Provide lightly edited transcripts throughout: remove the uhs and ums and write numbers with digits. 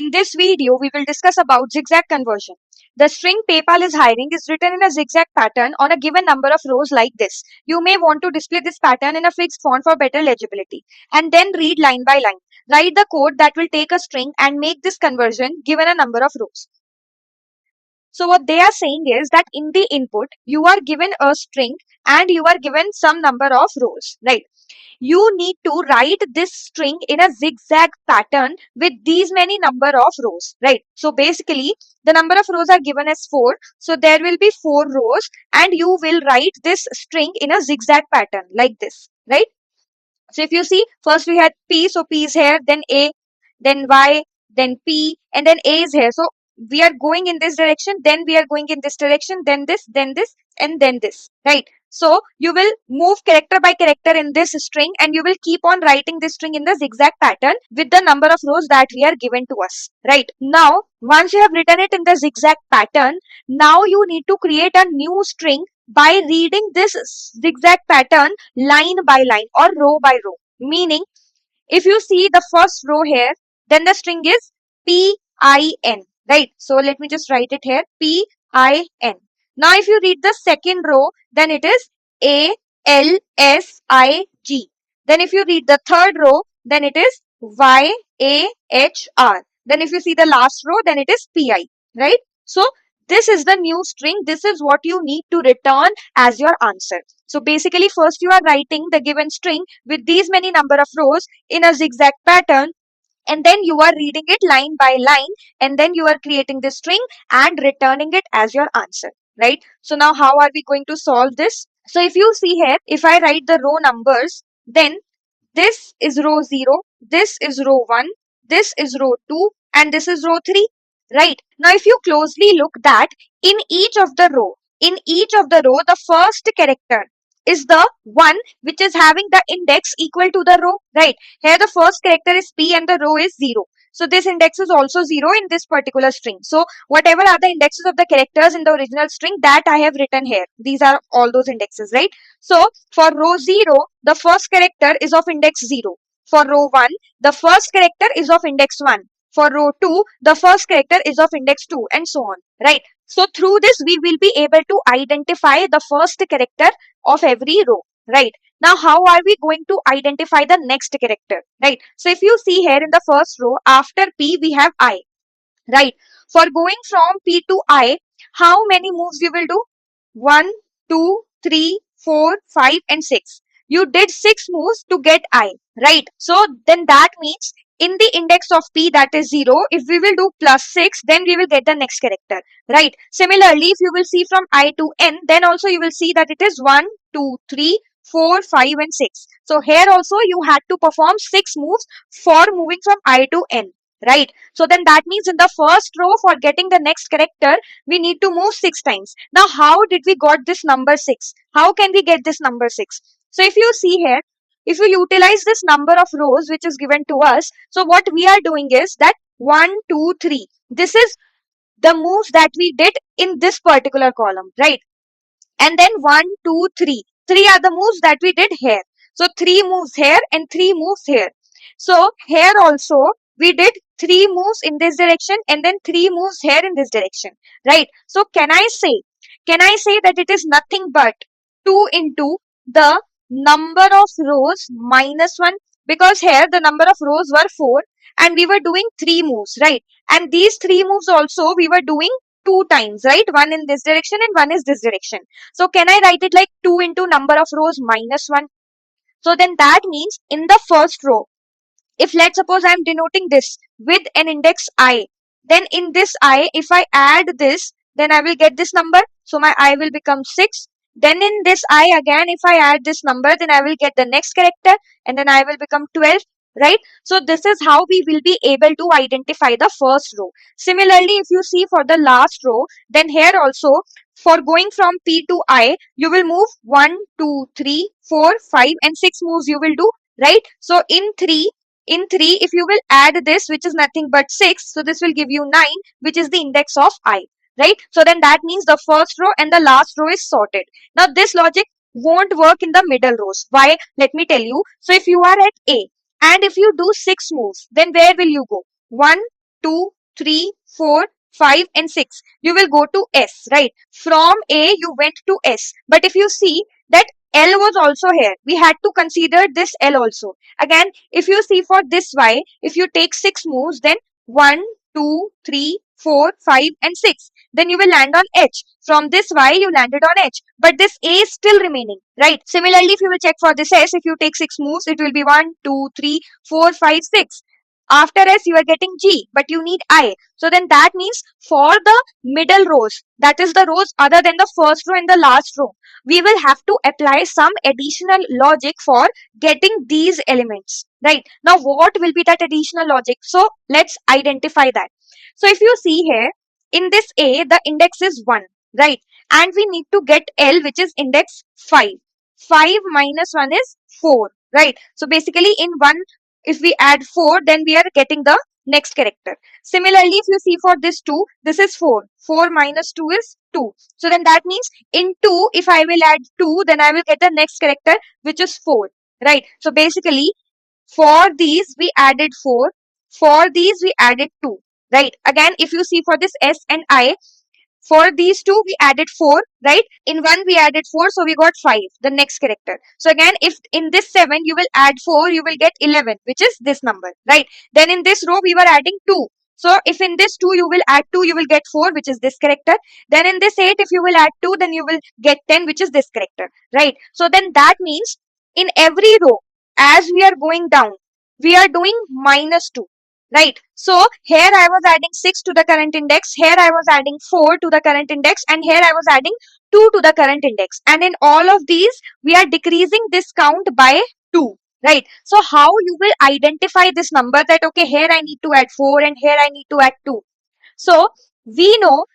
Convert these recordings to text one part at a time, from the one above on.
In this video, we will discuss about zigzag conversion. The string PayPal is hiring is written in a zigzag pattern on a given number of rows like this. You may want to display this pattern in a fixed font for better legibility. And then read line by line. Write the code that will take a string and make this conversion given a number of rows. So what they are saying is that in the input, you are given a string and you are given some number of rows, right? You need to write this string in a zigzag pattern with these many number of rows, right? So basically the number of rows are given as 4. So there will be 4 rows and you will write this string in a zigzag pattern like this, right? So if you see, first we had P, so P is here, then A, then Y, then P, and then A is here. So we are going in this direction, then we are going in this direction, then this, and then this, right? So you will move character by character in this string and you will keep on writing this string in the zigzag pattern with the number of rows that we are given to us, right? Now, once you have written it in the zigzag pattern, now you need to create a new string by reading this zigzag pattern line by line or row by row. Meaning, if you see the first row here, then the string is PIN, right? So let me just write it here, PIN. Now, if you read the second row, then it is ALSIG. Then if you read the third row, then it is YAHR. Then if you see the last row, then it is PI, right? So this is the new string. This is what you need to return as your answer. So basically, first you are writing the given string with these many number of rows in a zigzag pattern, and then you are reading it line by line, and then you are creating this string and returning it as your answer, right? So now how are we going to solve this? So if you see here, if I write the row numbers, then this is row 0, this is row 1, this is row 2, and this is row 3, right? Now if you closely look that in each of the row, the first character is the one which is having the index equal to the row, right? Here the first character is P and the row is 0. So this index is also 0 in this particular string. So whatever are the indexes of the characters in the original string, that I have written here. These are all those indexes, right? So for row 0, the first character is of index 0. For row 1, the first character is of index 1. For row 2, the first character is of index 2, and so on, right? So through this, we will be able to identify the first character of every row, right? Now, how are we going to identify the next character, right? So if you see here in the first row, after P, we have I, right? For going from P to I, how many moves you will do? 1, 2, 3, 4, 5, and 6. You did 6 moves to get I, right? So then that means in the index of P, that is 0, if we will do plus 6, then we will get the next character, right? Similarly, if you will see from I to N, then also you will see that it is 1, 2, 3, 4, 5, and 6. So here also you had to perform 6 moves for moving from I to N, right? So then that means in the first row, for getting the next character, we need to move 6 times. Now, how did we got this number 6? How can we get this number 6? So if you see here, if you utilize this number of rows which is given to us, so what we are doing is that 1, 2, 3. This is the moves that we did in this particular column, right? And then 1, 2, 3. 3 are the moves that we did here. So 3 moves here and 3 moves here. So here also we did 3 moves in this direction and then 3 moves here in this direction, right? So can I say that it is nothing but 2 into the number of rows minus 1, because here the number of rows were 4 and we were doing 3 moves, right? And these 3 moves also we were doing 2 times, right? One in this direction and one is this direction. So can I write it like 2 into number of rows minus 1? So then that means in the first row, if let's suppose I am denoting this with an index I, then in this I, if I add this, then I will get this number. So my I will become 6. Then in this I again, if I add this number, then I will get the next character and then I will become 12, right? So this is how we will be able to identify the first row. Similarly, if you see for the last row, then here also for going from P to I, you will move 1, 2, 3, 4, 5 and 6 moves you will do, right? So in 3, if you will add this, which is nothing but 6, so this will give you 9, which is the index of I, right? So then that means the first row and the last row is sorted. Now this logic won't work in the middle rows. Why? Let me tell you. So if you are at A and if you do 6 moves, then where will you go? 1, 2, 3, 4, 5 and 6. You will go to S, right? From A you went to S. But if you see that L was also here, we had to consider this L also. Again, if you see for this Y, if you take 6 moves, then 1, 2, 3, 4, 5 and 6. Then you will land on H. From this Y, you landed on H. But this A is still remaining, right? Similarly, if you will check for this S, if you take 6 moves, it will be 1, 2, 3, 4, 5, 6. After S, you are getting G, but you need I. So then that means for the middle rows, that is the rows other than the first row and the last row, we will have to apply some additional logic for getting these elements, right? Now, what will be that additional logic? So let's identify that. So if you see here, in this A, the index is 1, right? And we need to get L, which is index 5. 5 minus 1 is 4, right? So basically in 1, if we add 4, then we are getting the next character. Similarly, if you see for this 2, this is 4. 4 minus 2 is 2. So then that means in 2, if I will add 2, then I will get the next character, which is 4, right? So basically, for these, we added 4. For these, we added 2, right? Again, if you see for this S and I, for these two, we added 4, right? In one, we added 4, so we got 5, the next character. So again, if in this 7, you will add 4, you will get 11, which is this number, right? Then in this row, we were adding 2. So if in this 2, you will add 2, you will get 4, which is this character. Then in this 8, if you will add 2, then you will get 10, which is this character, right? So then that means in every row, as we are going down, we are doing minus 2. Right. So here I was adding 6 to the current index. Here I was adding 4 to the current index. And here I was adding 2 to the current index. And in all of these, we are decreasing this count by 2. Right. So how you will identify this number that, okay, here I need to add 4 and here I need to add 2. So we know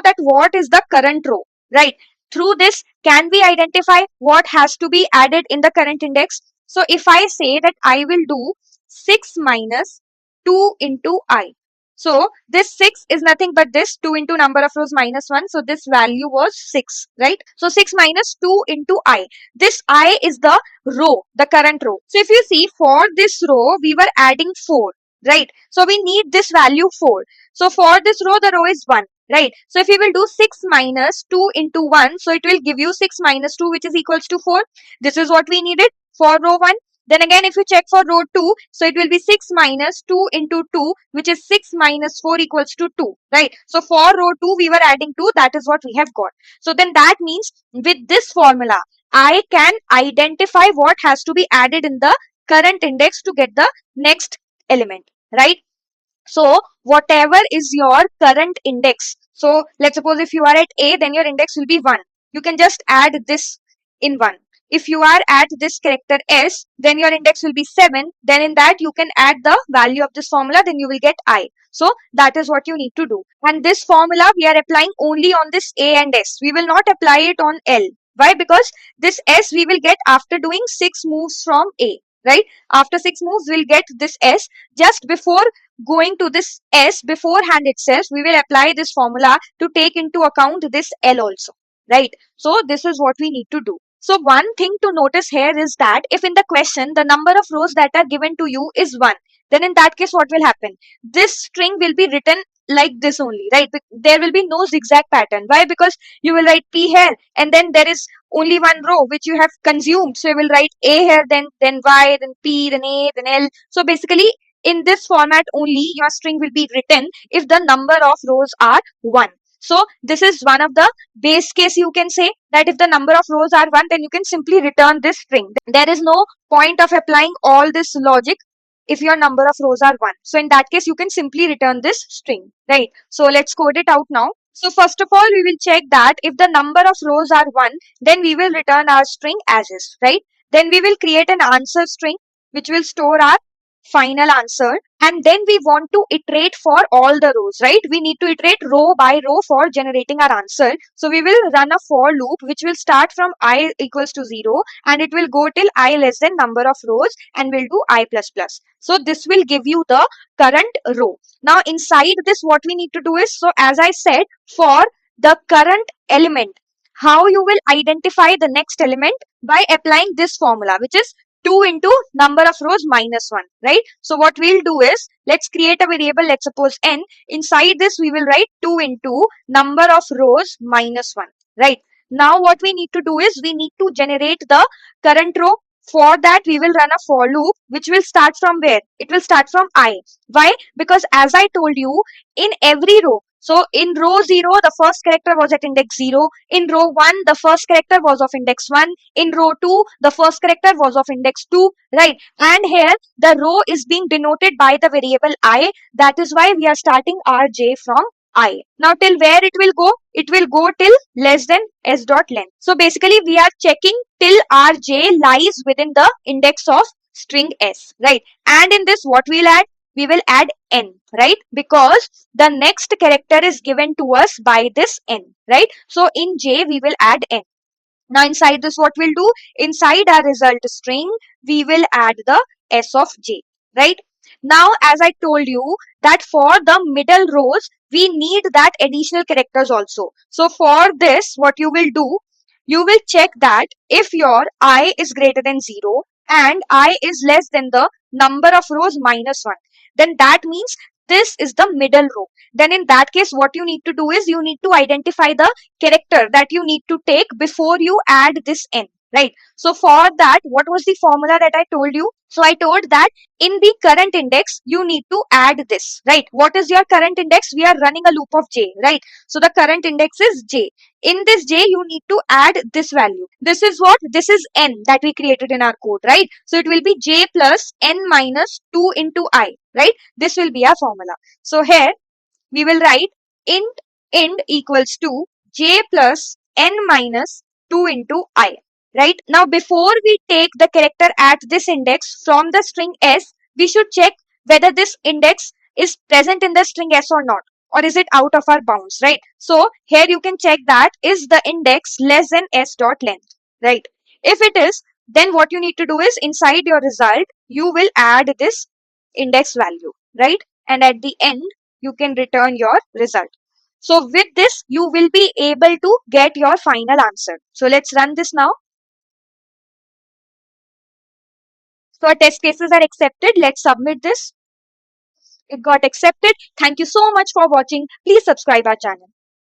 that what is the current row, right? Through this, can we identify what has to be added in the current index? So if I say that I will do 6 minus 2 into I. So this 6 is nothing but this 2 into number of rows minus 1. So this value was 6, right? So 6 minus 2 into I. This I is the row, the current row. So if you see for this row, we were adding 4, right? So we need this value 4. So for this row, the row is 1, right? So if we will do 6 minus 2 into 1, so it will give you 6 minus 2, which is equals to 4. This is what we needed for row 1. Then again, if you check for row 2, so it will be 6 minus 2 into 2, which is 6 minus 4 equals to 2, right? So for row 2, we were adding 2. That is what we have got. So then that means with this formula, I can identify what has to be added in the current index to get the next element, right? So whatever is your current index. So let's suppose if you are at A, then your index will be 1. You can just add this in 1. If you are at this character S, then your index will be 7. Then in that you can add the value of this formula, then you will get I. So that is what you need to do. And this formula we are applying only on this A and S. We will not apply it on L. Why? Because this S we will get after doing 6 moves from A, right? After 6 moves, we'll get this S. Just before going to this S, beforehand itself, we will apply this formula to take into account this L also, right? So this is what we need to do. So one thing to notice here is that if in the question, the number of rows that are given to you is 1, then in that case, what will happen? This string will be written like this only, right? There will be no zigzag pattern. Why? Because you will write P here and then there is only one row which you have consumed. So you will write A here, then Y, then P, then A, then L. So basically, in this format only, your string will be written if the number of rows are 1. So this is one of the base case, you can say that if the number of rows are 1, then you can simply return this string. There is no point of applying all this logic if your number of rows are 1. So in that case, you can simply return this string, right? So let's code it out now. So first of all, we will check that if the number of rows are 1, then we will return our string as is, right? Then we will create an answer string which will store our final answer, and then we want to iterate for all the rows, right? We need to iterate row by row for generating our answer. So we will run a for loop which will start from I equals to 0 and it will go till I less than number of rows and we'll do I plus plus. So this will give you the current row. Now inside this, what we need to do is, so as I said, for the current element, how you will identify the next element? By applying this formula, which is 2 into number of rows minus 1, right? So what we'll do is, let's create a variable, let's suppose n. Inside this, we will write 2 into number of rows minus 1, right? Now what we need to do is, we need to generate the current row. For that, we will run a for loop, which will start from where? It will start from I. Why? Because as I told you, in every row, so in row 0, the first character was at index 0. In row 1, the first character was of index 1. In row 2, the first character was of index 2, right? And here, the row is being denoted by the variable I. That is why we are starting rj from I. Now, till where it will go? It will go till less than s dot length. So, basically, we are checking till rj lies within the index of string s, right? And in this, what we'll add? We will add n, right? Because the next character is given to us by this n, right? So, in j, we will add n. Now inside this, what we'll do? Inside our result string, we will add the s of j, right? Now, as I told you that for the middle rows, we need that additional characters also. So for this, what you will do? You will check that if your I is greater than 0 and I is less than the number of rows minus 1, then that means this is the middle row. Then in that case, what you need to do is, you need to identify the character that you need to take before you add this n, right? So for that, what was the formula that I told you? So I told that in the current index, you need to add this, right? What is your current index? We are running a loop of j, right? So the current index is j. In this j, you need to add this value. This is what? This is n that we created in our code, right? So it will be j plus n minus 2 into I, right? This will be our formula. So here, we will write int end equals to j plus n minus 2 into I, right? Now, before we take the character at this index from the string s, we should check whether this index is present in the string s or not, or is it out of our bounds, right? So here you can check that is the index less than s dot length, right? If it is, then what you need to do is, inside your result, you will add this index value, right? And at the end, you can return your result. So with this, you will be able to get your final answer. So let's run this now. So our test cases are accepted. Let's submit this. It got accepted. Thank you so much for watching. Please subscribe our channel.